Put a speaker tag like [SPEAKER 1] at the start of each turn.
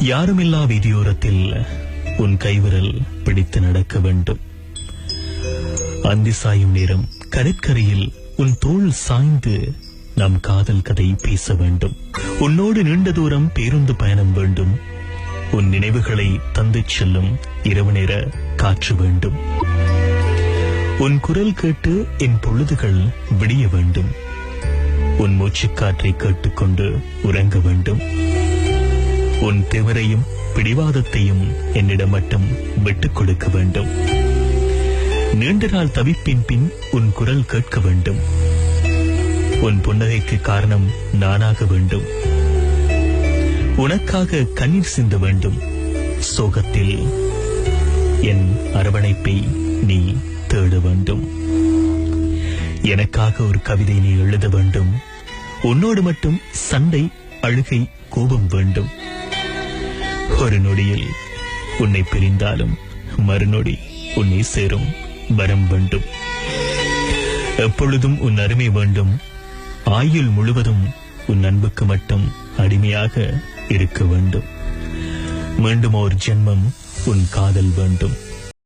[SPEAKER 1] யாருமில்லா வீதியோரத்தில் உன் கைவிரல் பிடித்து நடக்க வேண்டும். அந்தி சாயும் நேரம் கடற்கரையில் உன் தோள் சாய்ந்து நாம் காதல் கதை பேச வேண்டும். உன்னோடு நீண்ட தூரம் பேருந்து பயணம் வேண்டும். உன் நினைவுகளை தந்து செல்லும் இரவு நேர காற்று வேண்டும். உன் குரல் கேட்டு என் பொழுதுகள் விடிய வேண்டும். உன் மூச்சுக்காற்றை கேட்டுக்கொண்டு உறங்க வேண்டும். உன் திமிரையும் பிடிவாதத்தையும் என்னிடம் மட்டும் விட்டுக் கொடுக்க வேண்டும். நீண்ட நாள் தவிப்பின் பின் உன் குரல் கேட்க வேண்டும். உன் புன்னகைக்கு காரணம் நானாக வேண்டும். உனக்காக கண்ணீர் சிந்த வேண்டும். சோகத்தில் என் அரவணைப்பை நீ தேட வேண்டும். எனக்காக ஒரு கவிதை நீ எழுத வேண்டும். உன்னோடு மட்டும் சண்டை, அழுகை, கோபம் வேண்டும். ஒரு நொடியில் உன்னை பிரிந்தாலும் மறுநொடி உன்னை சேரும் வரம் வேண்டும். எப்பொழுதும் உன் அருமை வேண்டும். ஆயுள் முழுவதும் உன் அன்புக்கு மட்டும் அடிமையாக இருக்க வேண்டும். மீண்டும் ஒரு ஜென்மம் உன் காதல் வேண்டும்.